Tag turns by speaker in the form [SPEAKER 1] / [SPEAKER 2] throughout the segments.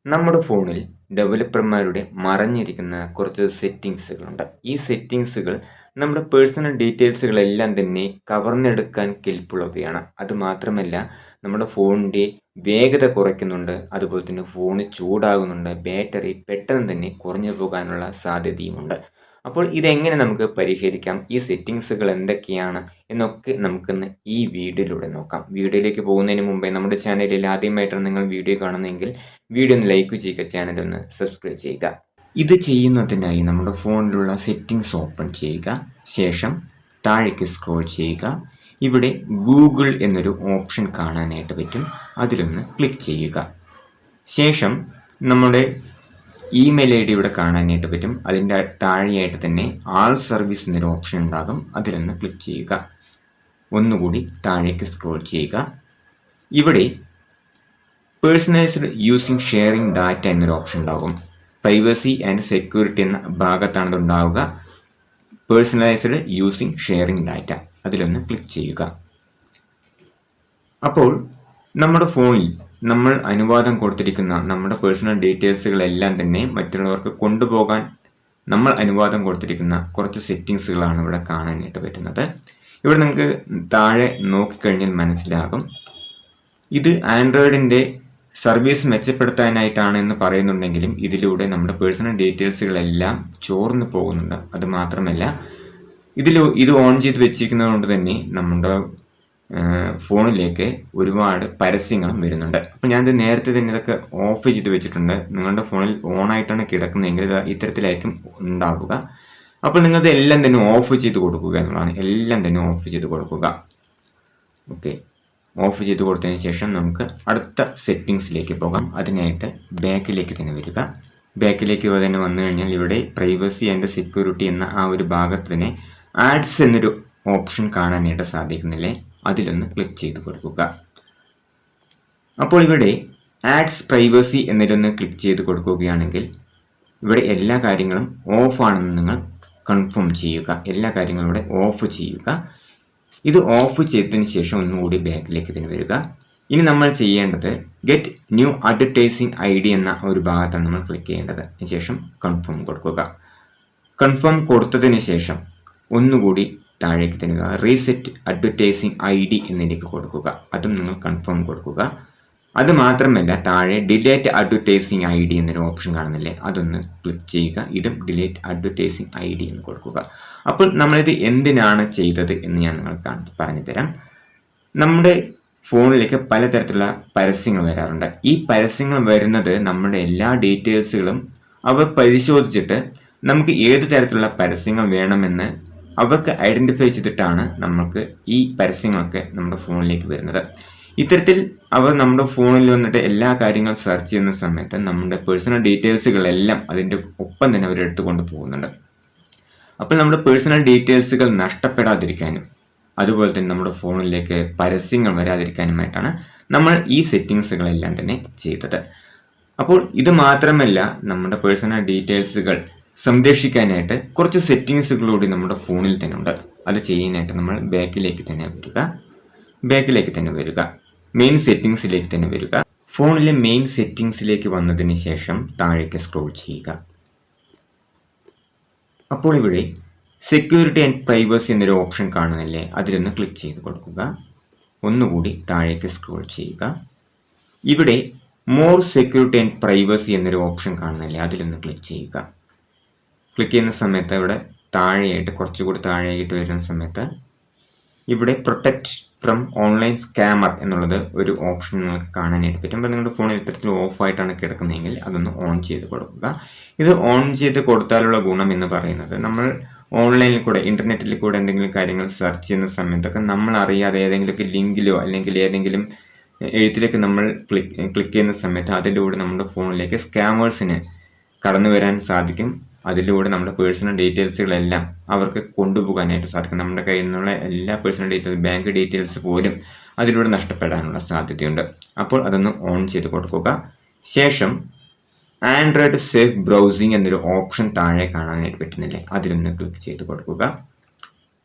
[SPEAKER 1] നമ്മുടെ ഫോണിൽ ഡെവലപ്പർമാരുടെ മറഞ്ഞിരിക്കുന്ന കുറച്ച് സെറ്റിങ്സുകളുണ്ട്. ഈ സെറ്റിങ്സുകൾ നമ്മുടെ പേഴ്സണൽ ഡീറ്റെയിൽസുകളെല്ലാം തന്നെ കവർന്നെടുക്കാൻ കെൽപ്പുള്ളവയാണ്. അതുമാത്രമല്ല നമ്മുടെ ഫോണിൻ്റെ വേഗത കുറയ്ക്കുന്നുണ്ട്. അതുപോലെ തന്നെ ഫോണ് ചൂടാകുന്നുണ്ട്. ബാറ്ററി പെട്ടെന്ന് തന്നെ കുറഞ്ഞു പോകാനുള്ള സാധ്യതയുമുണ്ട്. അപ്പോൾ ഇതെങ്ങനെ നമുക്ക് പരിഹരിക്കാം, ഈ സെറ്റിങ്സുകൾ എന്തൊക്കെയാണ് എന്നൊക്കെ നമുക്കിന്ന് ഈ വീഡിയോയിലൂടെ നോക്കാം. വീഡിയോയിലേക്ക് പോകുന്നതിന് മുമ്പേ നമ്മുടെ ചാനലിൽ ആദ്യമായിട്ടാണ് നിങ്ങൾ വീഡിയോ കാണുന്നതെങ്കിൽ വീഡിയോ ഒന്ന് ലൈക്ക് ചെയ്യുക, ചാനൽ ഒന്ന് സബ്സ്ക്രൈബ് ചെയ്യുക. ഇത് ചെയ്യുന്നതിനായി നമ്മുടെ ഫോണിലുള്ള സെറ്റിങ്സ് ഓപ്പൺ ചെയ്യുക. ശേഷം താഴേക്ക് സ്ക്രോൾ ചെയ്യുക. ഇവിടെ ഗൂഗിൾ എന്നൊരു ഓപ്ഷൻ കാണാനായിട്ട് പറ്റും. അതിലൊന്ന് ക്ലിക്ക് ചെയ്യുക. ശേഷം നമ്മുടെ ഇമെയിൽ ഐ ഡി ഇവിടെ കാണാനായിട്ട് പറ്റും. അതിൻ്റെ താഴെയായിട്ട് തന്നെ ആൾ സർവീസ് എന്നൊരു ഓപ്ഷൻ ഉണ്ടാകും. അതിലൊന്ന് ക്ലിക്ക് ചെയ്യുക. ഒന്നുകൂടി താഴേക്ക് സ്ക്രോൾ ചെയ്യുക. ഇവിടെ പേഴ്സണലൈസ്ഡ് യൂസിങ് ഷെയറിംഗ് ഡാറ്റ എന്നൊരു ഓപ്ഷൻ ഉണ്ടാകും. പ്രൈവസി ആൻഡ് സെക്യൂരിറ്റി എന്ന ഭാഗത്താണ് ഉണ്ടാവുക. പേഴ്സണലൈസ്ഡ് യൂസിങ് ഷെയറിംഗ് ഡാറ്റ, അതിലൊന്ന് ക്ലിക്ക് ചെയ്യുക. അപ്പോൾ നമ്മുടെ ഫോണിൽ നമ്മൾ അനുവാദം കൊടുത്തിരിക്കുന്ന നമ്മുടെ പേഴ്സണൽ ഡീറ്റെയിൽസുകളെല്ലാം തന്നെ മറ്റുള്ളവർക്ക് കൊണ്ടുപോകാൻ നമ്മൾ അനുവാദം കൊടുത്തിരിക്കുന്ന കുറച്ച് സെറ്റിങ്സുകളാണ് ഇവിടെ കാണാനായിട്ട് പറ്റുന്നത്. ഇവിടെ നിങ്ങൾക്ക് താഴെ നോക്കിക്കഴിഞ്ഞാൽ മനസ്സിലാകും. ഇത് ആൻഡ്രോയിഡിൻ്റെ സർവീസ് മെച്ചപ്പെടുത്താനായിട്ടാണ് എന്ന് പറയുന്നുണ്ടെങ്കിലും ഇതിലൂടെ നമ്മുടെ പേഴ്സണൽ ഡീറ്റെയിൽസുകളെല്ലാം ചോർന്നു പോകുന്നുണ്ട്. അതുമാത്രമല്ല ഇത് ഓൺ ചെയ്ത് വെച്ചിരിക്കുന്നത് കൊണ്ട് തന്നെ നമ്മുടെ ഫോണിലേക്ക് ഒരുപാട് പരസ്യങ്ങളും വരുന്നുണ്ട്. അപ്പോൾ ഞാനിത് നേരത്തെ തന്നെ ഇതൊക്കെ ഓഫ് ചെയ്ത് വെച്ചിട്ടുണ്ട്. നിങ്ങളുടെ ഫോണിൽ ഓണായിട്ടാണ് കിടക്കുന്നതെങ്കിൽ ഇത് ഇത്തരത്തിലായിരിക്കും ഉണ്ടാവുക. അപ്പോൾ നിങ്ങളത് എല്ലാം തന്നെ ഓഫ് ചെയ്ത് കൊടുക്കുക എന്നുള്ളതാണ്. എല്ലാം തന്നെ ഓഫ് ചെയ്ത് കൊടുക്കുക. ഓക്കെ, ഓഫ് ചെയ്ത് കൊടുത്തതിന് ശേഷം നമുക്ക് അടുത്ത സെറ്റിങ്സിലേക്ക് പോകാം. അതിനായിട്ട് ബാക്കിലേക്ക് തന്നെ വരിക. ബാക്കിലേക്ക് തന്നെ വന്നു കഴിഞ്ഞാൽ ഇവിടെ പ്രൈവസി ആൻഡ് സെക്യൂരിറ്റി എന്ന ആ ഒരു ഭാഗത്ത് തന്നെ ആഡ്സ് എന്നൊരു ഓപ്ഷൻ കാണാനായിട്ട് സാധിക്കുന്നില്ലേ, അതിലൊന്ന് ക്ലിക്ക് ചെയ്ത് കൊടുക്കുക. അപ്പോൾ ഇവിടെ ആഡ്സ് പ്രൈവസി എന്നതിലൊന്ന് ക്ലിക്ക് ചെയ്ത് കൊടുക്കുകയാണെങ്കിൽ ഇവിടെ എല്ലാ കാര്യങ്ങളും ഓഫ് ആണെന്ന് നിങ്ങൾ കൺഫേം ചെയ്യുക. എല്ലാ കാര്യങ്ങളും ഇവിടെ ഓഫ് ചെയ്യുക. ഇത് ഓഫ് ചെയ്തതിന് ശേഷം ഒന്നുകൂടി ബാക്കിലേക്ക് തന്നെ വരിക. ഇനി നമ്മൾ ചെയ്യേണ്ടത് get new advertising I D എന്ന ഒരു ഭാഗത്താണ് നമ്മൾ ക്ലിക്ക് ചെയ്യേണ്ടത്. അതിനുശേഷം കൺഫേം കൊടുക്കുക. കൺഫേം കൊടുത്തതിന് ശേഷം ഒന്നുകൂടി താഴേക്ക് തരിക. റീസെറ്റ് അഡ്വർടൈസിങ് ഐ ഡി എന്നതിലേക്ക് കൊടുക്കുക. അതും നിങ്ങൾ കൺഫേം കൊടുക്കുക. അത് മാത്രമല്ല താഴെ ഡിലേറ്റ് അഡ്വർടൈസിങ് ഐ ഡി എന്നൊരു ഓപ്ഷൻ കാണുന്നില്ലേ, അതൊന്ന് ക്ലിക്ക് ചെയ്യുക. ഇതും ഡിലേറ്റ് അഡ്വർടൈസിങ് ഐ ഡി എന്ന് കൊടുക്കുക. അപ്പോൾ നമ്മളിത് എന്തിനാണ് ചെയ്തത് എന്ന് ഞാൻ നിങ്ങൾക്ക് പറഞ്ഞു തരാം. നമ്മുടെ ഫോണിലേക്ക് പലതരത്തിലുള്ള പരസ്യങ്ങൾ വരാറുണ്ട്. ഈ പരസ്യങ്ങൾ വരുന്നത് നമ്മുടെ എല്ലാ ഡീറ്റെയിൽസുകളും അവർ പരിശോധിച്ചിട്ട് നമുക്ക് ഏത് തരത്തിലുള്ള പരസ്യങ്ങൾ വേണമെന്ന് അവർക്ക് ഐഡൻറ്റിഫൈ ചെയ്തിട്ടാണ് നമുക്ക് ഈ പരസ്യങ്ങളൊക്കെ നമ്മുടെ ഫോണിലേക്ക് വരുന്നത്. ഇത്തരത്തിൽ അവർ നമ്മുടെ ഫോണിൽ വന്നിട്ട് എല്ലാ കാര്യങ്ങളും സെർച്ച് ചെയ്യുന്ന സമയത്ത് നമ്മുടെ പേഴ്സണൽ ഡീറ്റെയിൽസുകളെല്ലാം അതിൻ്റെ ഒപ്പം തന്നെ അവരെടുത്തുകൊണ്ട് പോകുന്നുണ്ട്. അപ്പോൾ നമ്മുടെ പേഴ്സണൽ ഡീറ്റെയിൽസുകൾ നഷ്ടപ്പെടാതിരിക്കാനും അതുപോലെ തന്നെ നമ്മുടെ ഫോണിലേക്ക് പരസ്യങ്ങൾ വരാതിരിക്കാനുമായിട്ടാണ് നമ്മൾ ഈ സെറ്റിങ്സുകളെല്ലാം തന്നെ ചെയ്തത്. അപ്പോൾ ഇത് മാത്രമല്ല, നമ്മുടെ പേഴ്സണൽ ഡീറ്റെയിൽസുകൾ സംരക്ഷിക്കാനായിട്ട് കുറച്ച് സെറ്റിങ്സുകളൂടി നമ്മുടെ ഫോണിൽ തന്നെ ഉണ്ട്. അത് ചെയ്യാനായിട്ട് നമ്മൾ ബാക്കിലേക്ക് തന്നെ വരിക. മെയിൻ സെറ്റിങ്സിലേക്ക് തന്നെ വരിക. ഫോണിലെ മെയിൻ സെറ്റിങ്സിലേക്ക് വന്നതിന് ശേഷം താഴേക്ക് സ്ക്രോൾ ചെയ്യുക. അപ്പോൾ ഇവിടെ സെക്യൂരിറ്റി ആൻഡ് പ്രൈവസി എന്നൊരു ഓപ്ഷൻ കാണുന്നില്ലേ, അതിലൊന്ന് ക്ലിക്ക് ചെയ്ത് കൊടുക്കുക. ഒന്നുകൂടി താഴേക്ക് സ്ക്രോൾ ചെയ്യുക. ഇവിടെ മോർ സെക്യൂരിറ്റി ആൻഡ് പ്രൈവസി എന്നൊരു ഓപ്ഷൻ കാണുന്നില്ലേ, അതിലൊന്ന് ക്ലിക്ക് ചെയ്യുക. ക്ലിക്ക് ചെയ്യുന്ന സമയത്ത് ഇവിടെ താഴെയായിട്ട് കുറച്ചുകൂടി താഴെയായിട്ട് വരുന്ന സമയത്ത് ഇവിടെ പ്രൊട്ടക്റ്റ് ഫ്രം ഓൺലൈൻ സ്കാമർ എന്നുള്ളത് ഒരു ഓപ്ഷൻ നിങ്ങൾക്ക് കാണാനായിട്ട് പറ്റും. അപ്പോൾ നിങ്ങളുടെ ഫോണിൽ ഇത്തരത്തിൽ ഓഫായിട്ടാണ് കിടക്കുന്നതെങ്കിൽ അതൊന്ന് ഓൺ ചെയ്ത് കൊടുക്കുക. ഇത് ഓൺ ചെയ്ത് കൊടുത്താലുള്ള ഗുണം എന്ന് പറയുന്നത് നമ്മൾ ഓൺലൈനിൽ കൂടെ ഇൻ്റർനെറ്റിൽ കൂടെ എന്തെങ്കിലും കാര്യങ്ങൾ സെർച്ച് ചെയ്യുന്ന സമയത്തൊക്കെ നമ്മൾ അറിയാതെ ഏതെങ്കിലുമൊക്കെ ലിങ്കിലോ അല്ലെങ്കിൽ ഏതെങ്കിലും എഴുത്തിലേക്ക് നമ്മൾ ക്ലിക്ക് ചെയ്യുന്ന സമയത്ത് അതിലൂടെ നമ്മുടെ ഫോണിലേക്ക് സ്കാമേഴ്സിന് കടന്നു വരാൻ സാധിക്കും. അതിലൂടെ നമ്മുടെ പേഴ്സണൽ ഡീറ്റെയിൽസുകളെല്ലാം അവർക്ക് കൊണ്ടുപോകാനായിട്ട് സാധിക്കും. നമ്മുടെ കയ്യിൽ നിന്നുള്ള എല്ലാ പേഴ്സണൽ ഡീറ്റെയിൽസ്, ബാങ്ക് ഡീറ്റെയിൽസ് പോലും അതിലൂടെ നഷ്ടപ്പെടാനുള്ള സാധ്യതയുണ്ട്. അപ്പോൾ അതൊന്ന് ഓൺ ചെയ്ത് കൊടുക്കുക. ശേഷം ആൻഡ്രോയിഡ് സേഫ് ബ്രൗസിംഗ് എന്നൊരു ഓപ്ഷൻ താഴെ കാണാനായിട്ട് പറ്റുന്നില്ലേ, അതിലൊന്ന് ക്ലിക്ക് ചെയ്ത് കൊടുക്കുക.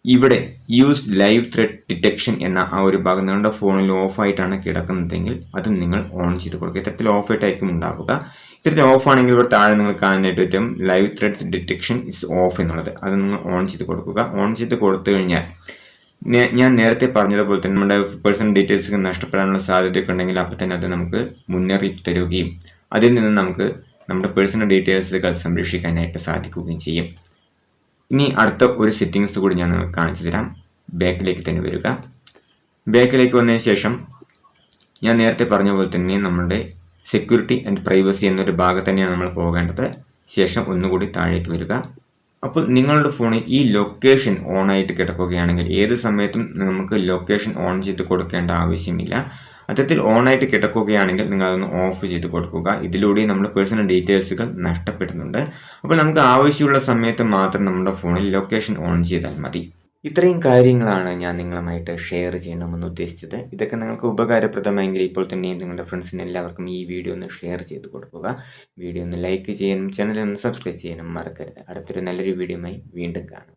[SPEAKER 1] ഇവിടെ യൂസ് ലൈവ് ത്രെഡ് ഡിറ്റക്ഷൻ എന്ന ആ ഒരു ഭാഗം നിങ്ങളുടെ ഫോണിൽ ഓഫായിട്ടാണ് കിടക്കുന്നതെങ്കിൽ അതും നിങ്ങൾ ഓൺ ചെയ്ത് കൊടുക്കുക. ഇത്തരത്തിൽ ഓഫായിട്ടായിരിക്കും ഉണ്ടാവുക. ഇത്തരത്തിൽ ഓഫ് ആണെങ്കിൽ ഇവിടെ താഴെ നിങ്ങൾ കാണാനായിട്ട് പറ്റും live threats detection is off എന്നുള്ളത്. അത് നിങ്ങൾ ഓൺ ചെയ്ത് കൊടുക്കുക. ഓൺ ചെയ്ത് കൊടുത്തു കഴിഞ്ഞാൽ ഞാൻ നേരത്തെ പറഞ്ഞതുപോലെ തന്നെ നമ്മുടെ പേഴ്സണൽ ഡീറ്റെയിൽസ് നഷ്ടപ്പെടാനുള്ള സാധ്യതയൊക്കെ ഉണ്ടെങ്കിൽ അപ്പോൾ തന്നെ അത് നമുക്ക് മുന്നറിയിപ്പ് തരുകയും അതിൽ നിന്ന് നമുക്ക് നമ്മുടെ പേഴ്സണൽ ഡീറ്റെയിൽസുകൾ സംരക്ഷിക്കാനായിട്ട് സാധിക്കുകയും ചെയ്യും. ഇനി അടുത്ത ഒരു സെറ്റിങ്സ് കൂടി ഞാൻ നിങ്ങൾക്ക് കാണിച്ചു തരാം. ബാക്കിലേക്ക് തന്നെ വരിക. ബാക്കിലേക്ക് വന്നതിന് ശേഷം ഞാൻ നേരത്തെ പറഞ്ഞ പോലെ തന്നെ നമ്മുടെ സെക്യൂരിറ്റി ആൻഡ് പ്രൈവസി എന്നൊരു ഭാഗത്ത് തന്നെയാണ് നമ്മൾ പോകേണ്ടത്. ശേഷം ഒന്നുകൂടി താഴേക്ക് വരിക. അപ്പോൾ നിങ്ങളുടെ ഫോണിൽ ഈ ലൊക്കേഷൻ ഓൺ ആയിട്ട് കിടക്കുകയാണെങ്കിൽ ഏത് സമയത്തും നമുക്ക് ലൊക്കേഷൻ ഓൺ ചെയ്ത് കൊടുക്കേണ്ട ആവശ്യമില്ല. അത്തരത്തിൽ ഓൺ ആയിട്ട് കിടക്കുകയാണെങ്കിൽ നിങ്ങൾ അതൊന്ന് ഓഫ് ചെയ്ത് കൊടുക്കുക. ഇതിലൂടെ നമ്മുടെ പേഴ്സണൽ ഡീറ്റെയിൽസുകൾ നഷ്ടപ്പെടുന്നുണ്ട്. അപ്പോൾ നമുക്ക് ആവശ്യമുള്ള സമയത്ത് മാത്രം നമ്മുടെ ഫോണിൽ ലൊക്കേഷൻ ഓൺ ചെയ്താൽ മതി. ഇത്രയും കാര്യങ്ങളാണ് ഞാൻ നിങ്ങളുമായിട്ട് ഷെയർ ചെയ്യണമെന്ന് ഉദ്ദേശിച്ചത്. ഇതൊക്കെ നിങ്ങൾക്ക് ഉപകാരപ്രദമെങ്കിൽ ഇപ്പോൾ തന്നെ നിങ്ങളുടെ ഫ്രണ്ട്സിന് എല്ലാവർക്കും ഈ വീഡിയോ ഒന്ന് ഷെയർ ചെയ്ത് കൊടുക്കുക. വീഡിയോ ഒന്ന് ലൈക്ക് ചെയ്യാനും ചാനൽ ഒന്ന് സബ്സ്ക്രൈബ് ചെയ്യാനും മറക്കരുത്. അടുത്തൊരു നല്ലൊരു വീഡിയോയുമായി വീണ്ടും കാണാം.